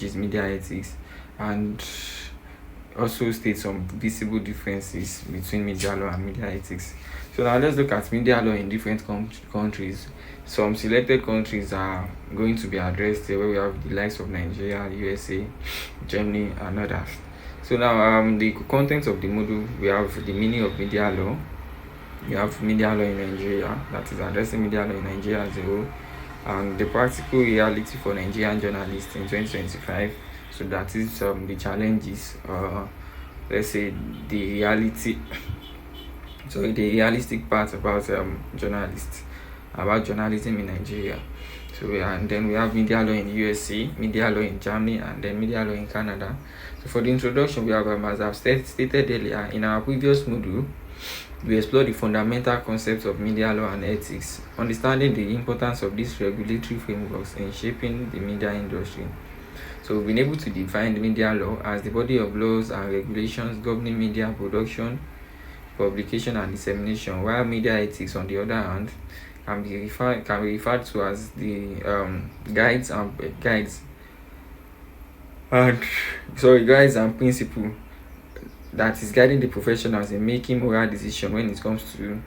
is media ethics, and also state some visible differences between media law and media ethics. So now let's look at media law in different countries. Some selected countries are going to be addressed here, where we have the likes of Nigeria, USA, Germany, and others. So now the contents of the module, we have the meaning of media law. We have media law in Nigeria, that is addressing media law in Nigeria as a whole, and the practical reality for Nigerian journalists in 2025. So that is the challenges, let's say the reality, so the realistic part about journalists, about journalism in Nigeria. So and then we have media law in USA, media law in Germany, and then media law in Canada. So for the introduction, we have, as I've stated earlier, in our previous module, we explore the fundamental concepts of media law and ethics, understanding the importance of these regulatory frameworks in shaping the media industry. So we've been able to define the media law as the body of laws and regulations governing media production, publication, and dissemination, while media ethics, on the other hand, can be referred to as the guides and principle that is guiding the professionals in making moral decisions when it comes to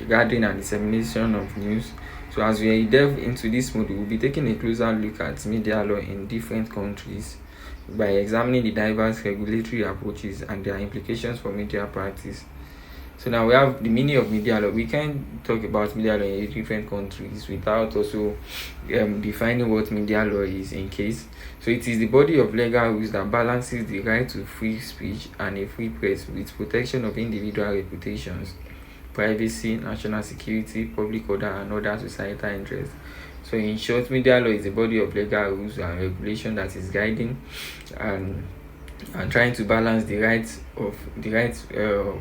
gathering and dissemination of news. So as we delve into this module, we'll be taking a closer look at media law in different countries by examining the diverse regulatory approaches and their implications for media practice. So now we have the meaning of media law. We can't talk about media law in different countries without also defining what media law is in case. So it is the body of legal rules that balances the right to free speech and a free press with protection of individual reputations, privacy, national security, public order, and other societal interests. So in short, media law is a body of legal rules and regulation that is guiding and trying to balance the rights of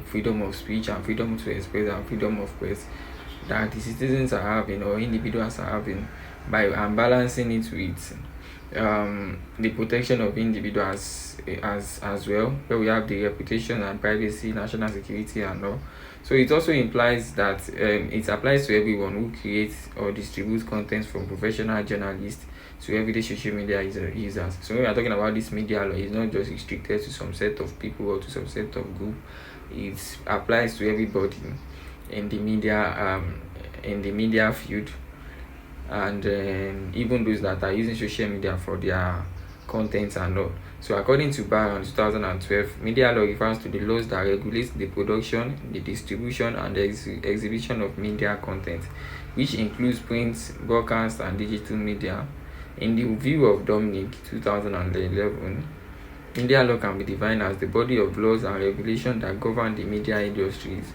freedom of speech and freedom to express and freedom of press that the citizens are having or individuals are having, by balancing it with the protection of individuals as well, where we have the reputation and privacy, national security, and all. So it also implies that it applies to everyone who creates or distributes content, from professional journalists to everyday social media users. So when we are talking about this media law, it's not just restricted to some set of people or to some set of group. It applies to everybody in the media field, and even those that are using social media for their content and all. So according to Barr in 2012, media law refers to the laws that regulate the production, the distribution, and the exhibition of media content, which includes print, broadcast, and digital media. In the view of Dominic 2011, media law can be defined as the body of laws and regulations that govern the media industries,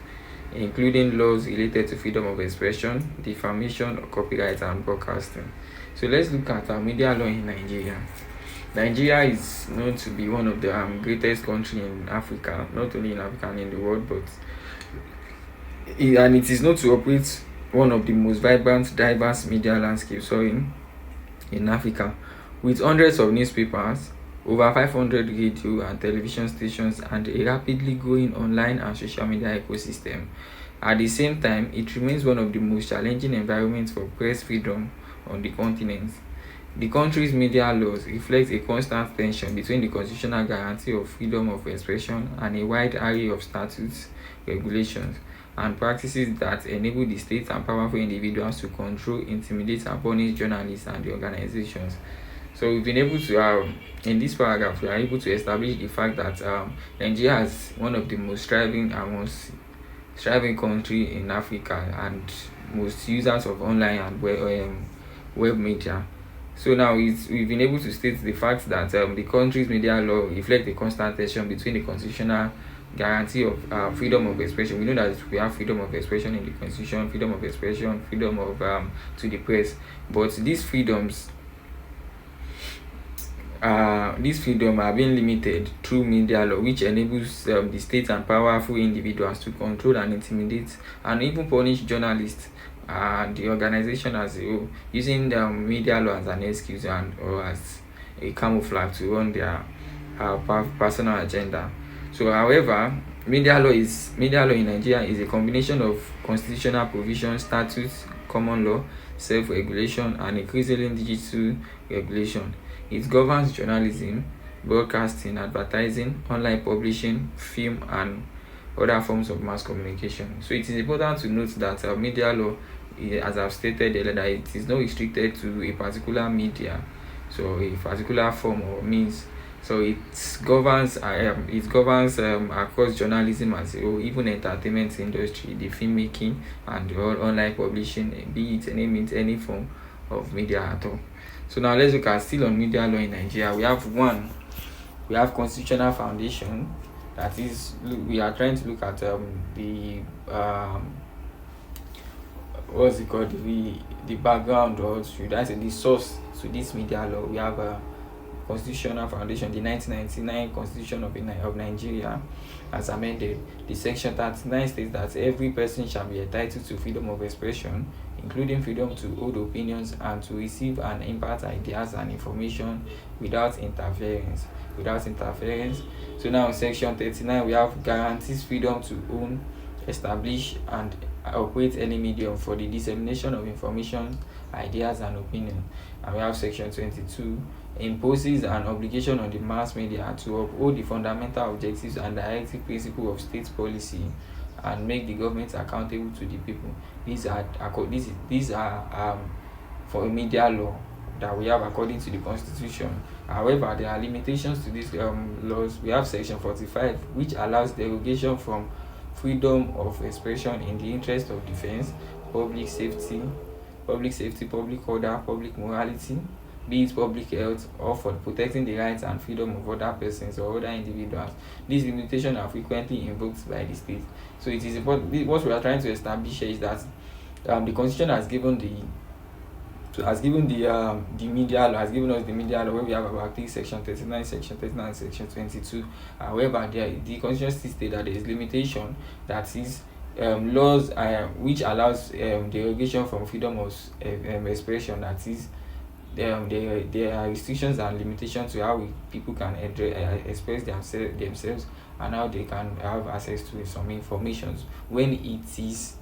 including laws related to freedom of expression, defamation, copyright, and broadcasting. So let's look at our media law in Nigeria. Nigeria is known to be one of the greatest countries in Africa, not only in Africa and in the world, but it is known to operate one of the most vibrant, diverse media landscapes in Africa, with hundreds of newspapers, over 500 radio and television stations, and a rapidly growing online and social media ecosystem. At the same time, it remains one of the most challenging environments for press freedom on the continent. The country's media laws reflect a constant tension between the constitutional guarantee of freedom of expression and a wide array of statutes, regulations, and practices that enable the state and powerful individuals to control, intimidate, and punish journalists and the organizations. So we've been able to, in this paragraph, we are able to establish the fact that Nigeria is one of the most thriving country in Africa, and most users of online and web media. So now we've been able to state the fact that the country's media law reflects the constant tension between the constitutional guarantee of freedom of expression. We know that we have freedom of expression in the constitution, freedom of expression, freedom of to the press, but these freedoms are being limited through media law, which enables the state and powerful individuals to control and intimidate and even punish journalists and the organization as a whole, using the media law as an excuse or as a camouflage to run their personal agenda. So, however, media law in Nigeria is a combination of constitutional provisions, statutes, common law, self-regulation, and increasingly digital regulation. It governs journalism, broadcasting, advertising, online publishing, film, and other forms of mass communication. So it is important to note that media law, as I've stated earlier, that it is not restricted to a particular media, so a particular form or means. So it governs across journalism as a whole, even entertainment industry, the filmmaking, and the online publishing, be it any form of media at all. So now let's look at still on media law in Nigeria. We have constitutional foundation. That is, we are trying to look at the what's it called, the background, or should I say the source to this media law. We have a constitutional foundation, the 1999 Constitution of Nigeria, as amended. The section 39 states that every person shall be entitled to freedom of expression, including freedom to hold opinions and to receive and impart ideas and information without interference. So now in section 39 we have guarantees freedom to own, establish, and operate any medium for the dissemination of information, ideas, and opinion. And we have section 22 imposes an obligation on the mass media to uphold the fundamental objectives and directive principle of state policy and make the government accountable to the people. These are for media law that we have according to the Constitution. However, there are limitations to these laws. We have section 45, which allows derogation from freedom of expression in the interest of defense, public safety, public order, public morality, be it public health, or for protecting the rights and freedom of other persons or other individuals. These limitations are frequently invoked by the state. So it is important. What we are trying to establish here is that the Constitution has given us the media law, where we have about section 39, section 22. However, the Constitution still states that there is limitation, that is laws which allows derogation from freedom of expression. That is, there are restrictions and limitations to how people can express themselves and how they can have access to some information when it is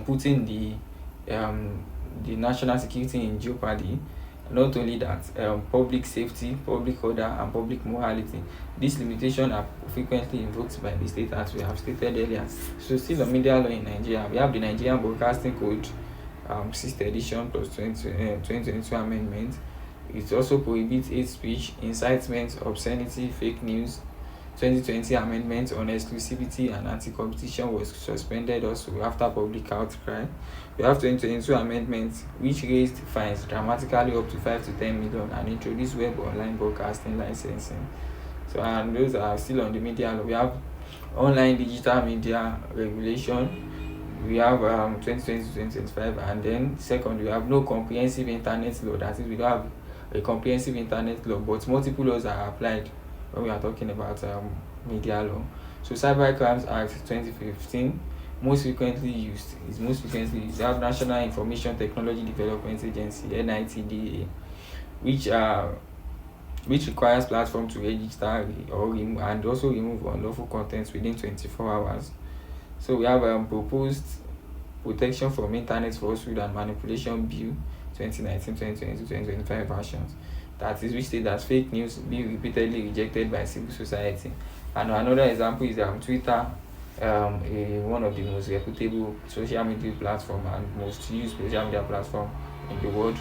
putting the national security in jeopardy. Not only that, public safety, public order, and public morality. These limitations are frequently invoked by the state, as we have stated earlier. So still on media law in Nigeria, we have the Nigerian Broadcasting Code, 6th edition plus 2022 amendment. It also prohibits hate speech, incitement, obscenity, fake news. 2020 amendment on exclusivity and anti-competition was suspended also after public outcry. We have 2022 amendments which raised fines dramatically up to 5 to 10 million and introduced web online broadcasting licensing. So, and those are still on the media law. We have online digital media regulation. We have 2020-2025, and then second, we have no comprehensive internet law. That is, we don't have a comprehensive internet law, but multiple laws are applied when we are talking about media law. So Cyber Crimes Act 2015, most frequently used. We have National Information Technology Development Agency, NITDA, which requires platform to register and also remove unlawful content within 24 hours. So we have proposed Protection from Internet Falsehood and Manipulation Bill 2019, 2022, 2025 versions. That is, which state that fake news be repeatedly rejected by civil society. And another example is Twitter, one of the most reputable social media platform and most used social media platform in the world,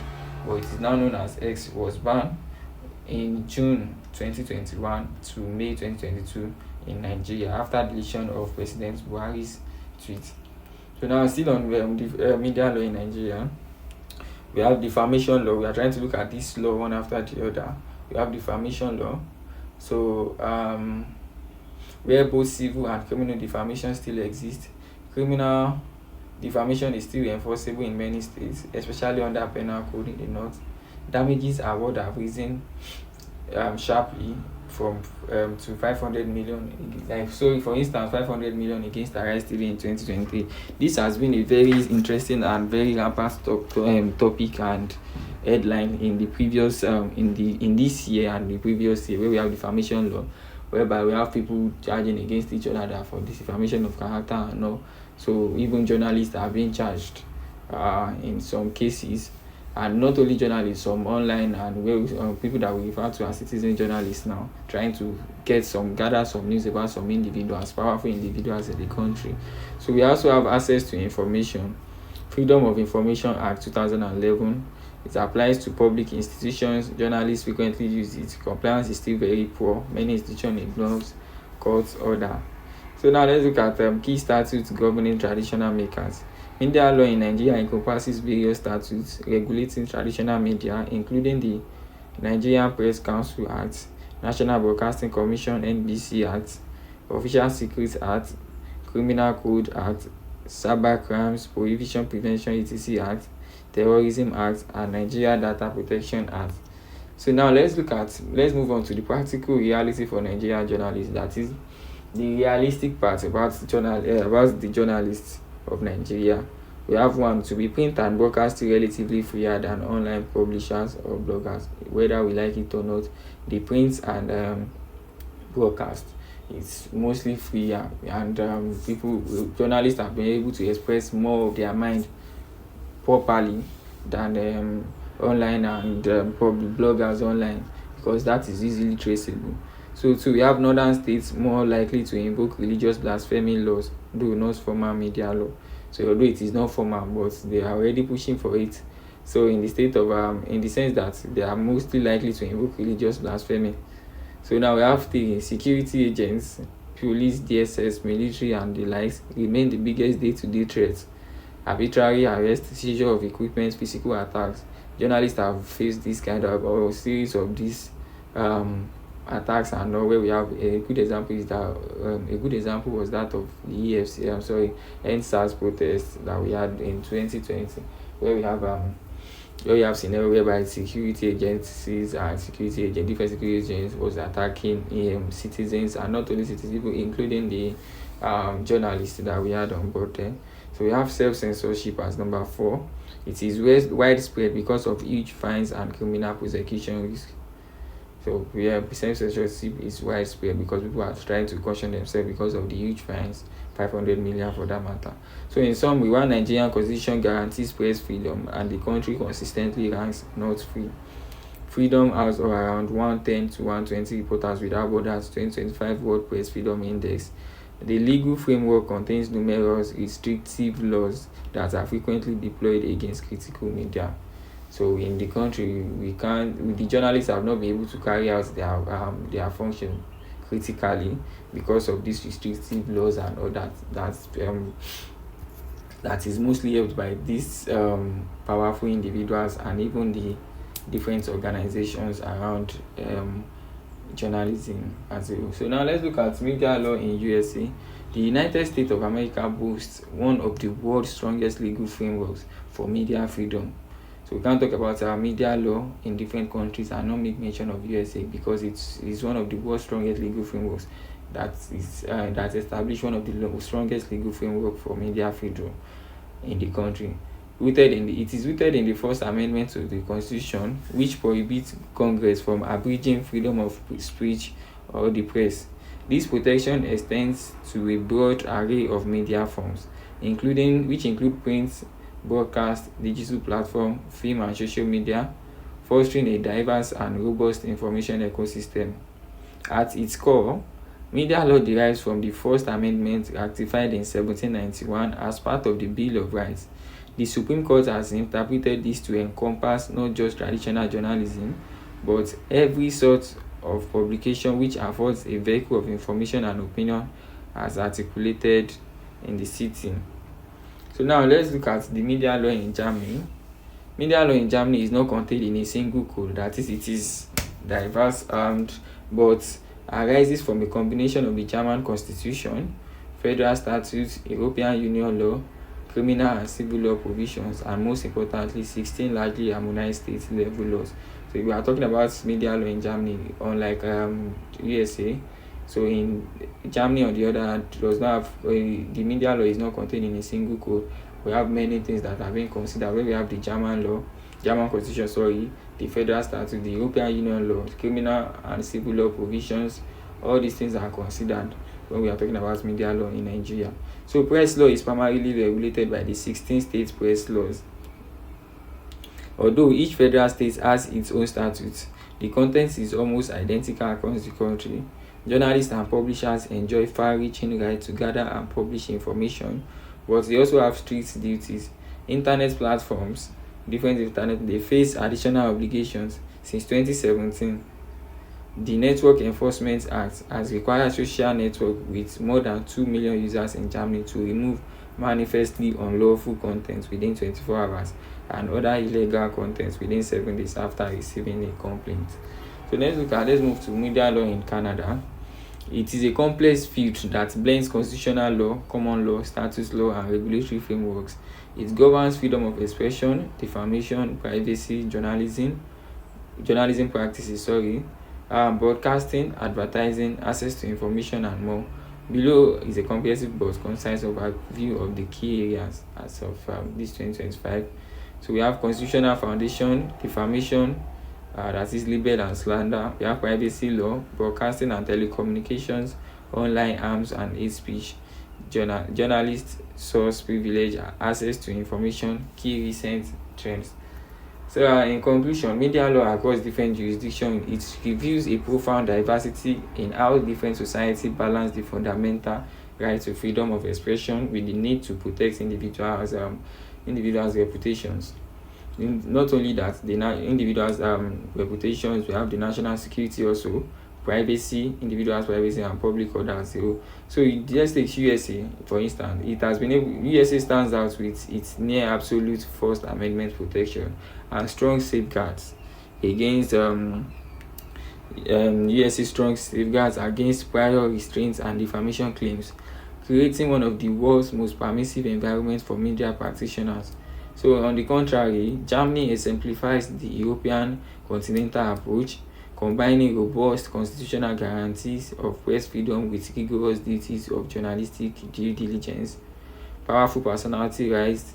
but it is now known as X, was banned in June 2021 to May 2022 in Nigeria after deletion of President Buhari's tweet. So now still on the media law in Nigeria, we have defamation law. We are trying to look at this law one after the other. We have defamation law. So where both civil and criminal defamation still exist. Criminal defamation is still enforceable in many states, especially under penal code in the north. Damages award have risen sharply from to 500 million. Like, so for instance, 500 million against Arise TV in 2023. This has been a very interesting and very rampant topic and headline in the previous in this year and the previous year, where we have defamation law, whereby we have people charging against each other for defamation of character and all. So even journalists are being charged in some cases, and not only journalists, some online and people that we refer to as citizen journalists now, trying to gather some news about some individuals, powerful individuals in the country. So we also have access to information. Freedom of Information Act 2011. It applies to public institutions. Journalists frequently use it. Compliance is still very poor. Many institutions ignore court order. So now let's look at key statutes governing traditional makers. Media law in Nigeria encompasses various statutes regulating traditional media, including the Nigerian Press Council Act, National Broadcasting Commission (NBC) Act, Official Secrets Act, Criminal Code Act, Cyber Crimes Prohibition Prevention (ETC) Act, Terrorism Act, and Nigeria Data Protection Act. So now let's move on to the practical reality for Nigerian journalists. That is the realistic part about the journalists of Nigeria. We have one: to be print and broadcast relatively freer than online publishers or bloggers, whether we like it or not. The print and broadcast, it's mostly freer, and journalists have been able to express more of their mind properly than online and public bloggers online, because that is easily traceable. So too, we have northern states more likely to invoke religious blasphemy laws, though not formal media law. So although it is not formal, but they are already pushing for it. So in the state of in the sense that they are mostly likely to invoke religious blasphemy. So now we have the security agents, police, DSS, military, and the likes remain the biggest day-to-day threats. Arbitrary arrest, seizure of equipment, physical attacks. Journalists have faced this kind of or series of these attacks, and where we have a good example was that of the NSAS protest that we had in 2020, where we have scenario whereby security agencies and different security agents was attacking citizens, and not only citizens, including the journalists that we had on board there. So we have self-censorship as number 4. It is widespread because of huge fines and criminal prosecution risk. So self-censorship is widespread because people are trying to caution themselves because of the huge fines, 500 million for that matter. So in summary, while Nigerian constitution guarantees press freedom and the country consistently ranks not free, Freedom House, or around 110 to 120 Reporters Without Borders 2025 World Press Freedom Index, the legal framework contains numerous restrictive laws that are frequently deployed against critical media. So in the country, the journalists have not been able to carry out their function critically because of these restrictive laws and all that is mostly helped by these powerful individuals and even the different organizations around journalism as a whole. So now let's look at media law in USA. The United States of America boasts one of the world's strongest legal frameworks for media freedom. So we can't talk about our media law in different countries and not make mention of USA, because it's one of the world's strongest legal frameworks that established one of the strongest legal framework for media freedom in the country. It is rooted in the First Amendment to the Constitution, which prohibits Congress from abridging freedom of speech or the press. This protection extends to a broad array of media forms, which include print, broadcast, digital platform, film, and social media, fostering a diverse and robust information ecosystem. At its core, media law derives from the First Amendment ratified in 1791 as part of the Bill of Rights. The Supreme Court has interpreted this to encompass not just traditional journalism, but every sort of publication which affords a vehicle of information and opinion, as articulated in the sitting. So now let's look at the media law in Germany. Media law in Germany is not contained in a single code. That is, it is diverse but arises from a combination of the German Constitution, federal statutes, European Union law, criminal and civil law provisions, and most importantly, 16 largely harmonized state-level laws. So we are talking about media law in Germany, unlike USA. So in Germany, on the other hand, does not have the media law is not contained in a single code. We have many things that are being considered. Where we have the German Constitution, the federal statute, the European Union law, criminal and civil law provisions. All these things are considered when we are talking about media law in Nigeria. So press law is primarily regulated by the 16 state press laws. Although each federal state has its own statutes, the content is almost identical across the country. Journalists and publishers enjoy far-reaching rights to gather and publish information, but they also have strict duties. Internet platforms, they face additional obligations. Since 2017, the Network Enforcement Act has required social networks with more than 2 million users in Germany to remove manifestly unlawful content within 24 hours and other illegal content within 7 days after receiving a complaint. So let's move to media law in Canada. It is a complex field that blends constitutional law, common law, status law, and regulatory frameworks. It governs freedom of expression, defamation, privacy, journalism practices, broadcasting, advertising, access to information, and more. Below is a comprehensive but concise overview of the key areas as of this 2025. So we have constitutional foundation, defamation, that is libel and slander. We have privacy law, broadcasting and telecommunications, online arms and hate speech, journalist source privilege, access to information, key recent trends. So in conclusion, media law across different jurisdictions, it reveals a profound diversity in how different societies balance the fundamental right to freedom of expression with the need to protect individuals' reputations. Not only that, the individuals' reputations, we have the national security also, privacy, individuals' privacy, and public order. So let's take USA for instance. USA stands out with its near absolute First Amendment protection and strong safeguards against strong safeguards against prior restraints and defamation claims, creating one of the world's most permissive environments for media practitioners. So on the contrary, Germany exemplifies the European continental approach, combining robust constitutional guarantees of press freedom with rigorous duties of journalistic due diligence, powerful personality rights,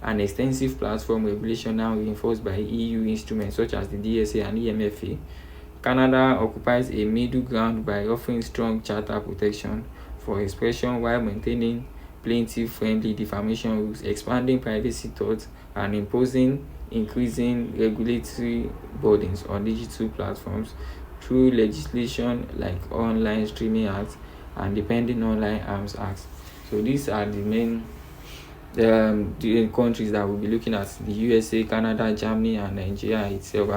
and extensive platform regulation now reinforced by EU instruments such as the DSA and EMFA. Canada occupies a middle ground by offering strong charter protection for expression while maintaining plaintiff-friendly defamation rules, expanding privacy thoughts, and imposing increasing regulatory burdens on digital platforms through legislation like Online Streaming Act and the pending Online Arms Act. So these are the main the countries that we'll be looking at: the USA, Canada, Germany, and Nigeria itself.